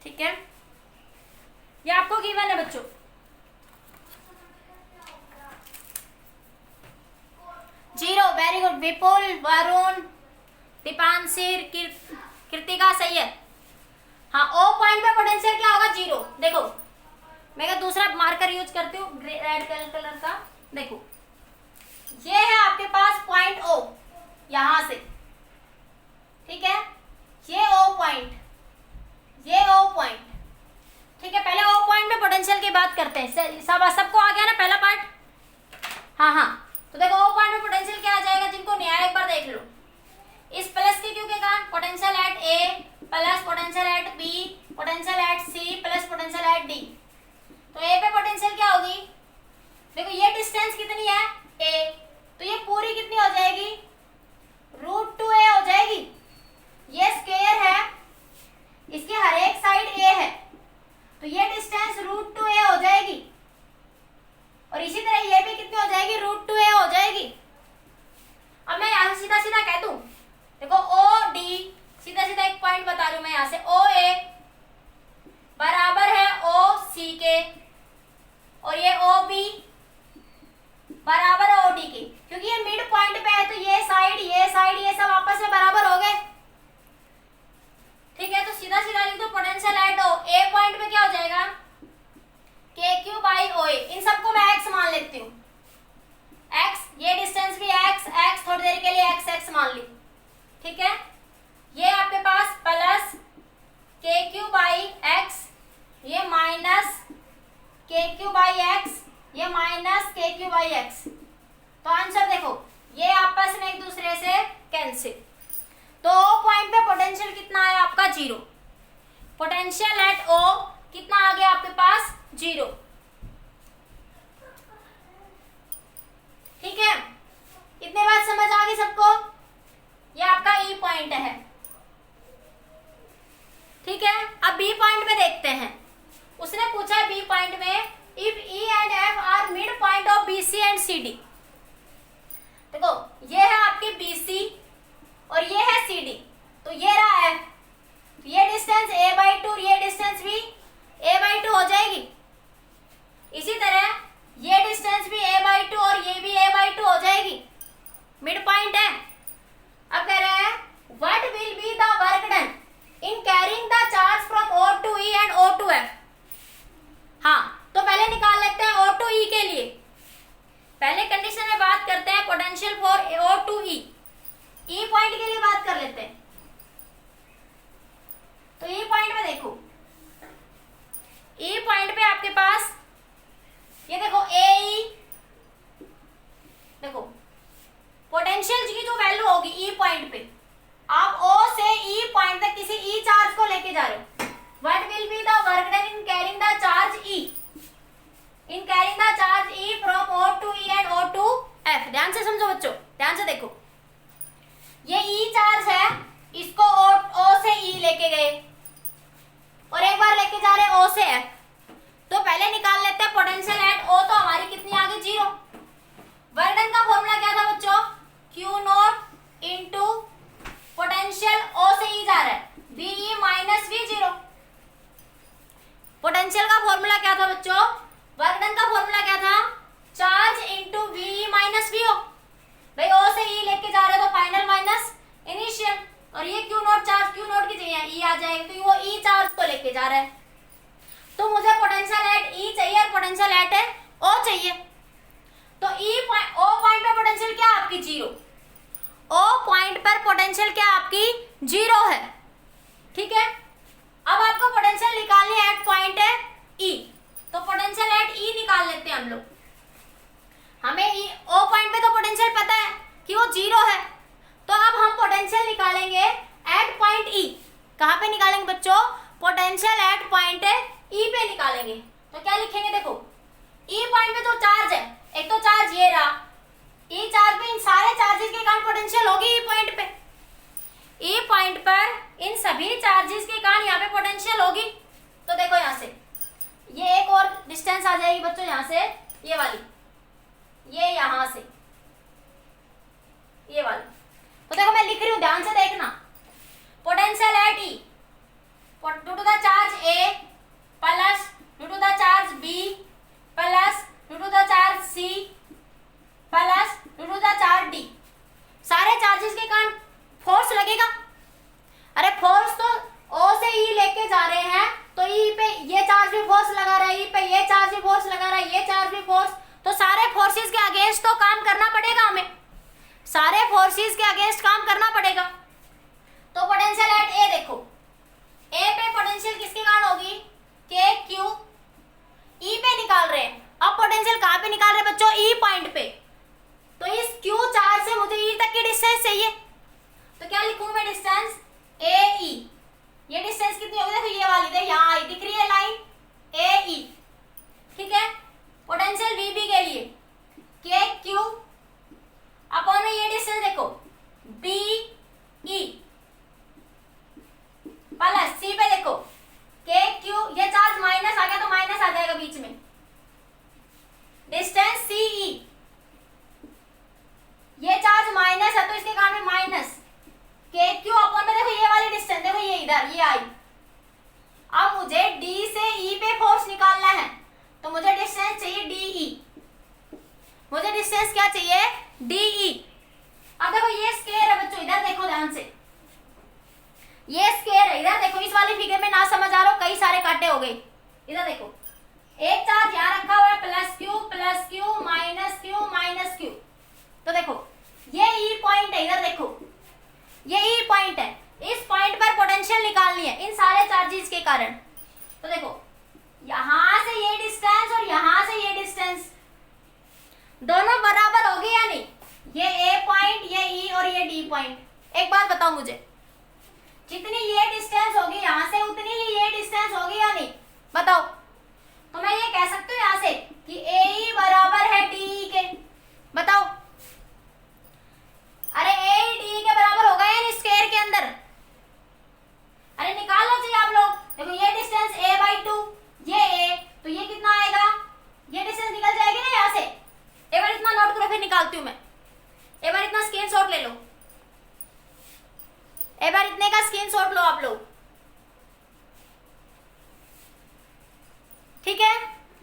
ठीक है, ये आपको गिवन है बच्चों। Zero, very good. Vipul, Varun, Dipanshi, Kritika, सही है। हाँ, ओ पॉइंट पे पोटेंशियल क्या होगा, जीरो। देखो मैं क्या दूसरा मार्कर यूज करती हूँ रेड कलर का। देखो ये है आपके पास पॉइंट ओ, यहां से, ठीक है। ये ओ पॉइंट, ये ओ पॉइंट, ठीक है। पहले ओ पॉइंट पे पोटेंशियल की बात करते हैं। सबको आ गया ना पहला पार्ट। हाँ, तो देखो ओ पॉइंट में पोटेंशियल क्या आ जाएगा, जिनको नहीं आया एक बार देख लो। इस प्लस के क्यू के कारण potential at A plus potential at B potential at C plus potential at D. तो ए पे पोटेंशियल क्या होगी, देखो ये डिस्टेंस कितनी है ए, तो ये पूरी कितनी हो जाएगी, √2a हो जाएगी। ये स्क्वायर है, इसकी हर एक साइड ए है, तो ये डिस्टेंस √2a हो जाएगी। और इसी तरह ये भी कितनी हो जाएगी, √2a हो जाएगी। अब मैं यहां से सीधा सीधा कह दूं, देखो ओ डी, सीधा सीधा एक पॉइंट बता रही हूं मैं यहां से, ओ ए बराबर है ओ सी के, और ये ओ बी बराबर है ओ डी के। क्योंकि ये मिड पॉइंट पे है, तो ये साइड ये सब आपस में बराबर हो गए, ठीक है। तो सीधा सीधा लिख दो potential at O, A point पे क्या हो जाएगा, के क्यू बाई ओ ए। इन सबको मैं एक्स मान लेती हूँ, एक्स, ये डिस्टेंस भी एक्स, थोड़ी देर के लिए एक्स मान ली, ठीक है। ये आपके पास प्लस के क्यू बाई एक्स, ये minus K Q by x, ये minus K Q by x. तो आंसर देखो ये आपस में एक दूसरे से कैंसिल। तो 0, पोटेंशियल एट O कितना आ गया आपके पास 0। ठीक है, इतने बात समझ आ गई सबको? ये आपका E पॉइंट है। ठीक है, अब B पॉइंट में देखते हैं। उसने पूछा है B पॉइंट में if E and F are mid point of BC and CD। देखो ये है आपकी BC और ये है CD, तो ये रहा F, ये डिस्टेंस a/2, ये डिस्टेंस भी a/2 हो जाएगी। इसी तरह ये डिस्टेंस भी a/2 और ये भी a/2 हो जाएगी, मिड पॉइंट है। अब कह रहे हैं what will be the work done in carrying the charge from O to E and O to F। हाँ, तो पहले निकाल लेते हैं O to E के लिए। पहले कंडीशन में बात करते हैं potential for O to E। E point के लिए बात कर लेते हैं। तो E पॉइंट में देखो, E पॉइंट पे आपके पास ये देखो AE, देखो पोटेंशियल की जो वैल्यू होगी E पॉइंट पे, आप O से E पॉइंट तक किसी E चार्ज को लेके जा रहे हो। What will be the work done in carrying the charge E, in carrying the charge E from O to E and O to F। ध्यान से समझो बच्चों, ध्यान से देखो, ये E चार्ज है, इसको O से E लेके गए और एक बार लेके जा रहे हैं O से F। तो पहले निकाल लेते हैं पोटेंशियल एट O, तो हमारी कितनी आ गई 0। वर्क डन का फॉर्मूला क्या था बच्चों, Q0 इंटू पोटेंशियल O से E जा रहा है VE माइनस V0। पोटेंशियल का फॉर्मूला क्या था बच्चों, वर्क डन का फॉर्मूला क्या था, charge into VE minus VO। भाई O से E लेके जा रहे हैं तो फाइनल माइनस इनिशियल, और ये Q0 चार्ज, Q0 की जगह E आ जाएगा क्योंकि वो E चार्ज को लेके जा रहा है। तो मुझे पोटेंशियल एट E चाहिए और पोटेंशियल एट O चाहिए। तो O पॉइंट पे पोटेंशियल क्या आपकी 0, O पॉइंट पर पोटेंशियल क्या आपकी 0 है। ठीक है, अब आपको पोटेंशियल निकालनी है एट पॉइंट है E, तो पोटेंशियल एट E निकाल लेते हैं हम लोग। हमें O पॉइंट पे तो पोटेंशियल पता है कि वो 0 है, तो अब हम पोटेंशियल निकालेंगे एट पॉइंट E। कहाँ पे निकालेंगे बच्चों, पोटेंशियल एट पॉइंट E पे निकालेंगे। तो क्या लिखेंगे, देखो E पॉइंट पे जो चार्ज है, एक तो चार्ज ये रहा, E चार्ज पे इन सारे चार्जेस के कारण पोटेंशियल होगी E पॉइंट पे। E पॉइंट पर इन सभी चार्जेस के कारण यहाँ पे पोटेंशियल होगी। तो देखो यहाँ से ये एक और डिस्टेंस आ जाएगी बच्चों, यहाँ से ये वाली, ये यहाँ से ये वाली। तो देखो मैं लिख रही हूँ, ध्यान से देखना। Potential at E due to the charge A plus due to the charge B plus due to the charge C plus due to the charge D। सारे चार्जेस के कारण फोर्स लगेगा। अरे फोर्स तो O से E लेके जा रहे हैं, तो E पे ये चार्ज भी फोर्स लगा रहा है, E पे ये चार्ज भी फोर्स लगा रहा है, ये चार्ज भी फोर्स, तो सारे फोर्सेस के अगेंस्ट तो काम करना पड़ेगा हमें, सारे फोर्सेस के अगेंस्ट काम करना पड़ेगा। तो पोटेंशियल एट A देखो, A पे पोटेंशियल किसके कारण होगी, K Q, E पे निकाल रहे हैं। अब पोटेंशियल कहाँ पे निकाल रहे हैं बच्चों, E पॉइंट पे। तो इस Q चार्ज से मुझे E तक की डिस्टेंस चाहिए, तो क्या लिखूं मैं, डिस्टेंस AE। ये डिस्टेंस कितनी होगी, देखो ये वाली, देखो यहाँ आई दिख रही है लाइन AE। ठीक है, पोटेंशियल VB के लिए KQ अपॉन में ये डिस्टेंस देखो BE प्लस C पे देखो KQ, ये चार्ज माइनस आ गया तो माइनस आ जाएगा बीच में, डिस्टेंस CE। ये चार्ज माइनस है तो इसके कारण में माइनस KQ अपॉन में देखो ये वाली डिस्टेंस, देखो ये इधर ये आई। अब मुझे D से E पे फोर्स निकालना है, तो मुझे डिस्टेंस चाहिए DE। मुझे डिस्टेंस क्या चाहिए, DE। अब देखो ये स्क्वायर है बच्चों, इधर देखो ध्यान से, ये स्क्वायर है, इधर देखो। इस वाली फिगर में ना समझ आ रहा हो, कई सारे कांटे हो गए। इधर देखो एक चार्ज यहाँ रखा हुआ है plus Q minus Q minus Q। तो देखो ये E पॉइंट है, इधर देखो ये E पॉइंट है, इस पॉइंट पर पोटेंशियल निकालनी है इन सारे चार्जेस के कारण। तो देखो यहां से ये डिस्टेंस और यहां से ये डिस्टेंस दोनों बराबर होगी या नहीं, ये A पॉइंट, ये E और ये D पॉइंट। एक बात बताओ मुझे, जितनी ये डिस्टेंस होगी स्क्रीनशॉट लो आप लोग, ठीक है।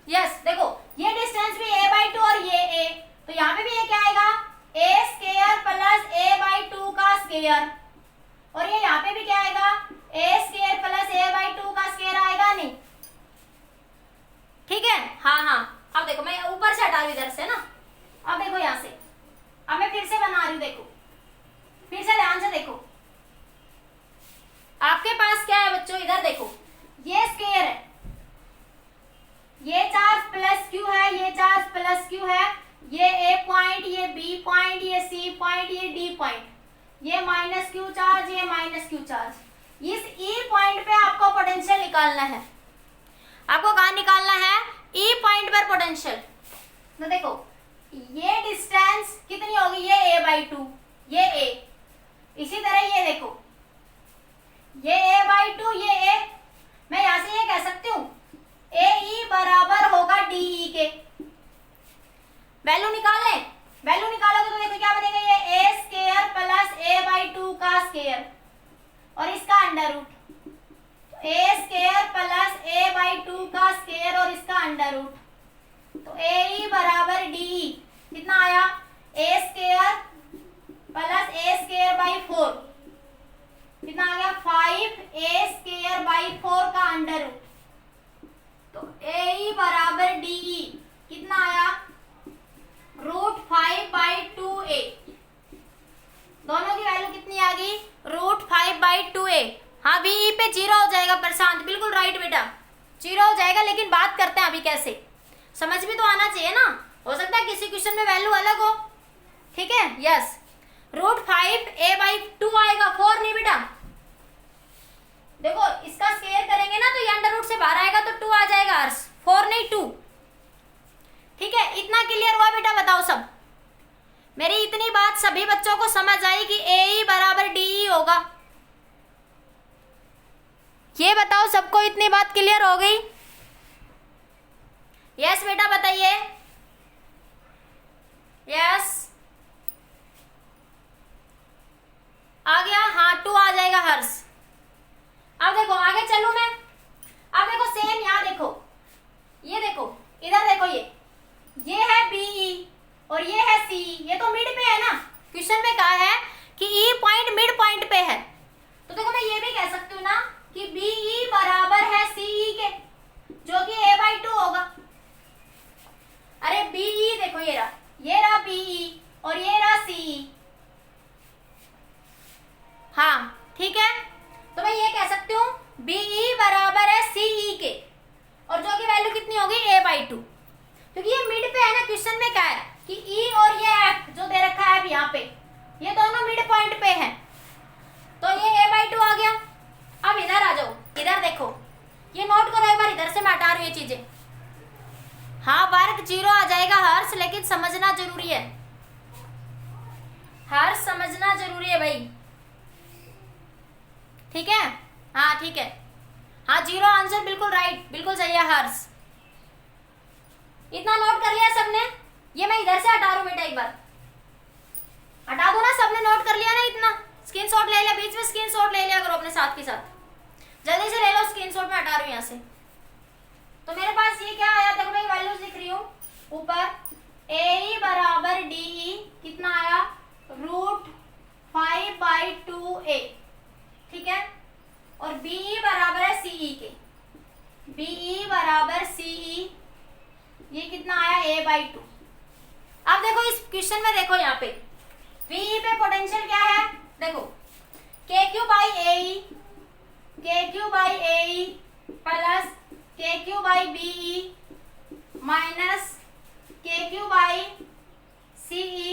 यस देखो ये डिस्टेंस भी a/2 और ये a, तो यहाँ पे भी ये क्या आएगा a स्क्वायर प्लस a/2 का स्क्वायर, और ये यहाँ पे भी क्या आएगा a स्क्वायर प्लस a/2 का स्क्वायर आएगा नहीं, ठीक है। हाँ हाँ अब देखो मैं ऊपर से हटा रही हूँ इधर से ना, अब देखो यहाँ से, अब मैं फिर से बना रही हूँ, देखो फिर से ध्यान से देखो, आपके पास क्या है बच्चों, इधर देखो ये स्क्वायर है, ये चार्ज प्लस क्यू है, ये चार्ज प्लस क्यू है, ये ए पॉइंट, ये बी पॉइंट, ये सी पॉइंट, ये डी पॉइंट, ये माइनस क्यू चार्ज, ये माइनस क्यू चार्ज। इस ई पॉइंट पे आपको पोटेंशियल निकालना है, आपको कहाँ निकालना है, ई पॉइंट पर पोटेंशियल। तो देखो ये डिस्टेंस कितनी होगी, ये a/2, ये a, इसी तरह ये देखो ये a/2, ये a, मैं यहां से ये कह सकती हूँ AE बराबर होगा DE के, वैल्यू निकाल लें, वैल्यू निकालोगे तो देखो क्या बनेगा, ये a स्क्वायर प्लस a/2 का स्क्वायर और इसका under root, a square plus a/2 का स्क्वायर और इसका अंडर रूट, तो AE बराबर DE कितना आया, a square plus a square by 4, कितना आ गया 5a स्क्वायर बाई 4 का अंडर रूट, तो AE बराबर DE कितना आया √5/2a, दोनों की वैल्यू कितनी आ गई √5/2a। हाँ VE पे 0 हो जाएगा प्रशांत, बिल्कुल राइट बेटा 0 हो जाएगा, लेकिन बात करते हैं अभी कैसे, समझ भी तो आना चाहिए ना, हो सकता है किसी क्वेश्चन में वैल्यू अलग हो, ठीक है। यस √5a/2 आएगा, 4 नहीं बेटा, देखो इसका स्क्वायर करेंगे ना तो ये अंडर रूट से बाहर आएगा तो 2 आ जाएगा हर्ष, 4 नहीं 2, ठीक है। इतना क्लियर हुआ बेटा, बताओ सब, मेरी इतनी बात सभी बच्चों को समझ आई कि AE बराबर DE होगा, ये बताओ सबको इतनी बात क्लियर हो गई। यस बेटा बताइए, यस आ गया, हाँ 2 आ जाएगा हर्ष। अब देखो आगे चलूं मैं, अब देखो सेम यहाँ देखो, ये देखो इधर देखो, ये है BE और ये है CE, ये तो मिड पे है ना, क्वेश्चन में कहा है कि E पॉइंट मिड पॉइंट पे है, तो देखो मैं ये भी कह सकती हूँ ना कि BE बराबर है CE के, जो कि a/2 होगा। अरे BE देखो ये रहा BE और ये रहा CE, हाँ ठीक है, तो मैं ये कह सकती हूँ BE बराबर है CE के, और जो की वैल्यू कितनी होगी a/2, क्योंकि ये मिड पे है ना, क्वेश्चन में क्या है कि E और ये F जो दे रखा है यहाँ पे, ये दोनों मिड पॉइंट पे है, तो ये a/2 आ गया। अब इधर आ जाओ, इधर देखो, ये नोट करो एक बार, इधर से मैं हटा रही हूँ ये चीजें, हाँ वर्क 0 आ जाएगा हर्ष, लेकिन समझना जरूरी है हर्ष, समझना जरूरी है भाई, ठीक है। हाँ ठीक है, हाँ 0 आंसर बिल्कुल राइट, बिल्कुल सही है हर्ष, इतना नोट कर लिया सबने, ये मैं इधर से हटा रहा हूं बेटा, एक बार हटा दो ना, सबने नोट कर लिया ना, इतना स्क्रीनशॉट ले लिया, बीच में स्क्रीनशॉट ले लिया करो अपने साथ के साथ, जल्दी से ले लो स्क्रीनशॉट, में हटा रही हूँ यहाँ से। तो मेरे पास ये क्या आया, देखो मैं वैल्यूज लिख रही हूँ ऊपर, AE बराबर DE कितना आया √5/2a, ठीक है, और BE बराबर है CE के, BE बराबर CE, ये कितना आया a/2। अब देखो इस क्वेश्चन में देखो यहाँ पे VE पे पोटेंशियल क्या है, देखो KQ/AE, KQ/AE plus KQ/BE minus KQ/CE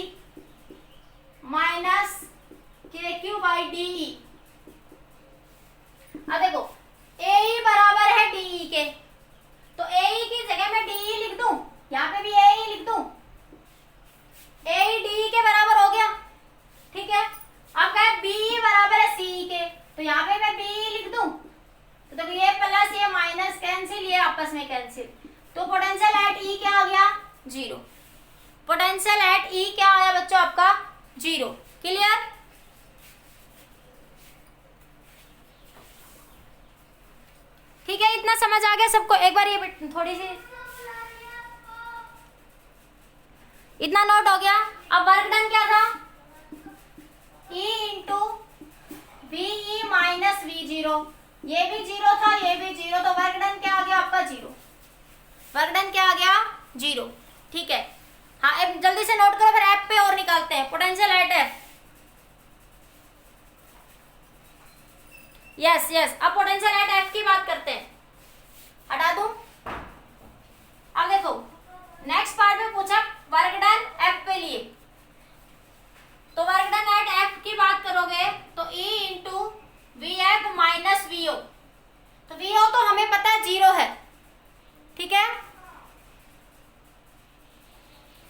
minus KQ/DE। अब देखो AE बराबर है DE के, तो AE की जगह मैं DE लिख दूं, यहाँ पे भी AE लिख दूं, AE DE के बराबर हो गया, ठीक है। अब क्या है BE बराबर है CE के, तो यहाँ पे मैं BE लिख दूं, तो देखो ये प्लस ये माइनस कैंसिल, ये आपस में कैंसिल, तो पोटेंशियल एट E क्या आ गया 0, पोटेंशियल एट E क्या आया बच्चों आपका 0, क्लियर। ठीक है, इतना समझ आ गया सबको? एक बार ये थोड़ी सी इतना नोट हो गया। अब वर्क डन क्या था? E into VE minus V0, ये भी 0 था, ये भी 0, तो वर्क डन क्या आ गया आपका? 0। वर्क डन क्या आ गया? 0। ठीक है, हाँ अब जल्दी से नोट करो, फिर एफ पे और निकालते हैं। Potential at F, yes yes. अब पोटेंशियल एट एफ की बात करते हैं, हटा दूं। अब देखो नेक्स्ट पार्ट में पूछा वर्क डन एफ पे लिए, तो वर्क डन एट एफ की बात करोगे तो E into V F minus V O, तो वी ओ तो हमें पता है 0 है, ठीक है।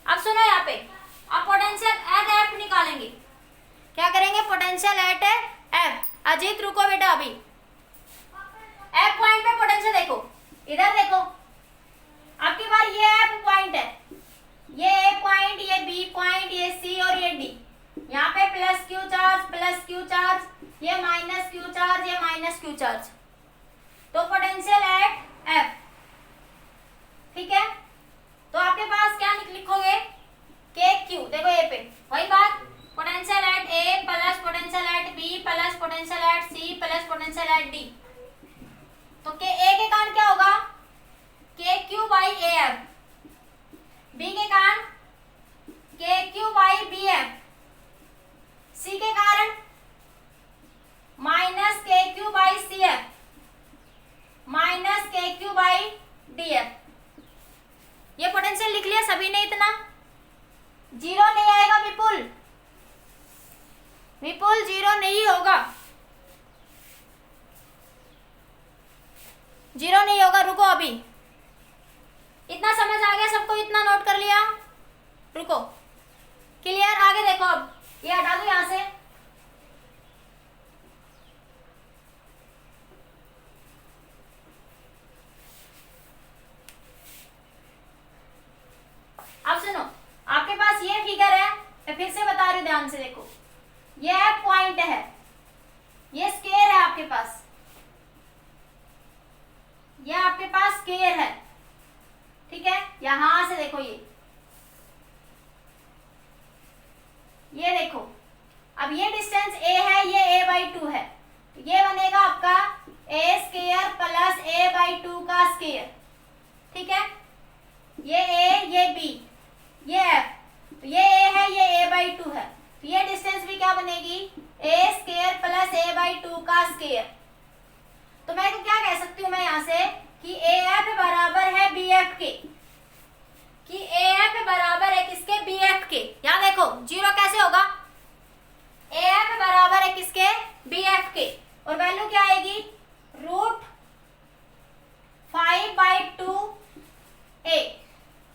अब सुनो यहाँ पे, अब पोटेंशियल एट एफ निकालेंगे। क्या करेंगे? Potential at F. अजीत रुको बेटा, अभी एफ पॉइंट पे पोटेंशियल देखो, इधर देखो, आपकी बार ये एफ पॉइंट है, ये ए पॉइंट, ये बी पॉइंट, ये सी और ये डी। यहाँ पे प्लस क्यू चार्ज, ये माइनस क्यू चार्ज, ये माइनस क्यू चार्ज, तो पोटेंशियल एट एफ, ठीक है। तो आपके पास क्या लिखोगे? के क्यू, देखो ए पे वही बात, potential at A plus potential at B plus potential at C plus potential at D, तो के ए के कारण क्या होगा? K Q by A F, B के कारण K Q by B F, C के कारण minus K Q by C F minus K Q by D F. ये पोटेंशियल लिख लिया सभी ने इतना? 0 नहीं आएगा विपुल, विपुल 0 नहीं होगा, 0 नहीं होगा। रुको अभी, इतना समझ आ गया सबको? इतना नोट कर लिया? रुको, क्लियर? आगे देखो, अब ये हटा दो यहां से। अब सुनो, आपके पास ये फिगर है, मैं फिर से बता रही हूँ, ध्यान से देखो, ये पॉइंट है, ये स्क्वायर है आपके पास, ये आपके पास स्क्वायर है, ठीक है। यहां से देखो, ये देखो, अब ये डिस्टेंस a है, ये a/2 है, तो ये बनेगा आपका a स्क्वायर प्लस a/2 का स्क्वायर, ठीक है। ये a, ये b, ये f, तो ये a है, ये a/2 है, तो ये डिस्टेंस भी क्या बनेगी? a स्क्वायर प्लस a/2 का स्क्वायर। तो मैं तो क्या कह सकती हूँ मैं यहाँ से कि AF बराबर है BF के, कि AF बराबर है किसके? BF के। यहाँ देखो 0 कैसे होगा? AF बराबर है किसके? BF के, और वैल्यू क्या आएगी? √5/2a।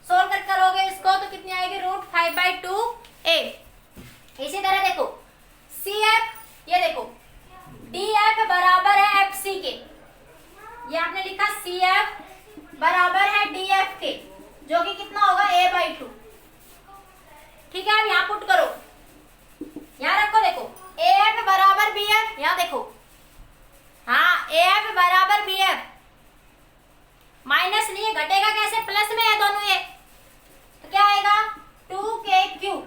सोल्व कर करोगे इसको तो कितनी आएगी? √5/2a। इसी तरह देखो CF, ये देखो DF बराबर है FC के, ये आपने लिखा CF बराबर है DF के, जो कि कितना होगा? a/2, ठीक है। अब यहाँ पुट करो, यहाँ रखो, देखो AF बराबर BF, यहाँ देखो, हाँ AF बराबर BF, माइनस नहीं है, घटेगा कैसे? प्लस में है दोनों ये, तो क्या आएगा? 2KQ,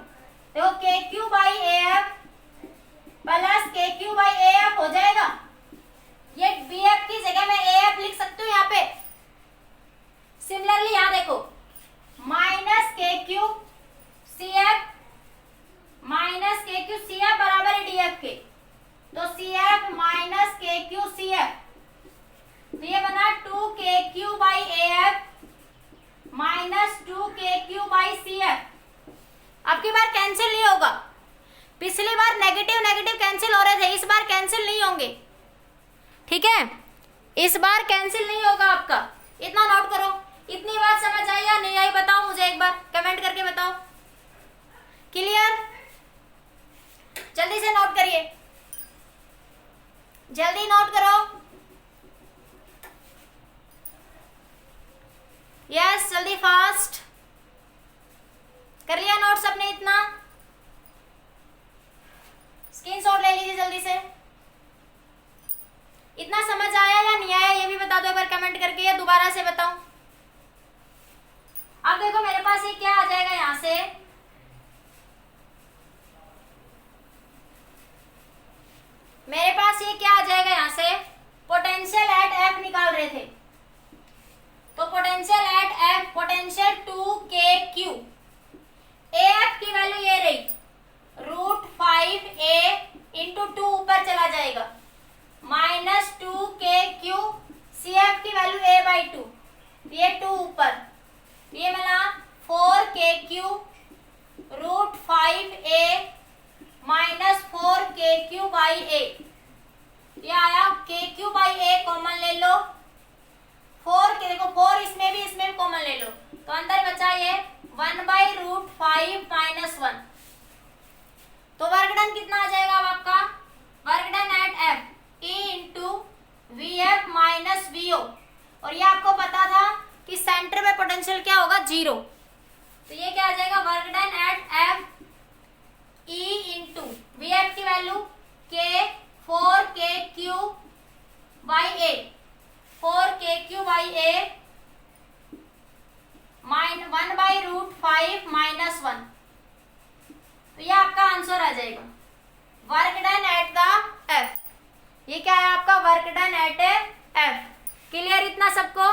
देखो KQ by AF plus KQ by AF हो जाएगा। ये BF की जगह मैं AF लिख सकती हूँ यहाँ पे। सिमिलरली यहाँ देखो, माइनस KQ CF बराबर है DF के, तो CF माइनस KQ CF, तो ये बना 2KQ by AF minus 2KQ by CF। अब की बार कैंसिल नहीं होगा, पिछली बार नेगेटिव नेगेटिव कैंसिल हो रहे थे, इस बार कैंसिल नहीं होंगे, ठीक है। इस बार कैंसिल नहीं होगा आपका, इतना नोट करो। इतनी बात समझ आई या नहीं आई बताओ मुझे, एक बार कमेंट करके बताओ। क्लियर? जल्दी से नोट करिए, जल्दी नोट करो। यस, जल्दी फास्ट कर लिया नोट सबने? इतना स्क्रीनशॉट ले लीजिए जल्दी से। इतना समझ आया या नहीं आया ये भी बताओ। बता दो एक बार कमेंट करके या दोबारा से बताऊं। अब देखो मेरे पास ये क्या आ जाएगा यहां से, मेरे पास ये क्या आ जाएगा यहां से, पोटेंशियल एट एफ निकाल रहे थे, तो potential at F, potential 2k/q, A F की वैल्यू ये रही √5a इंटू 2 ऊपर चला जाएगा -2k/q, सी एफ की वैल्यू a/2, ये 2 ऊपर, ये मिला 4k/q √5a -4k/q/a, ये आया k/q/a कॉमन ले लो, 4 के देखो 4 इसमें भी कॉमन ले लो, तो अंदर बचा ये 1/√5 - 1, तो वर्क डन कितना आ जाएगा अब आपका, work done at F E into VF minus VO, और ये आपको पता था कि सेंटर में पोटेंशियल क्या होगा 0, तो ये क्या आ जाएगा work done at F E into VF की वैल्यू K 4k/q/a, 4k/q/a -1/√5 - 1, तो ये आपका आंसर आ जाएगा work done at the F. ये क्या है आपका work done at F. Clear इतना सबको?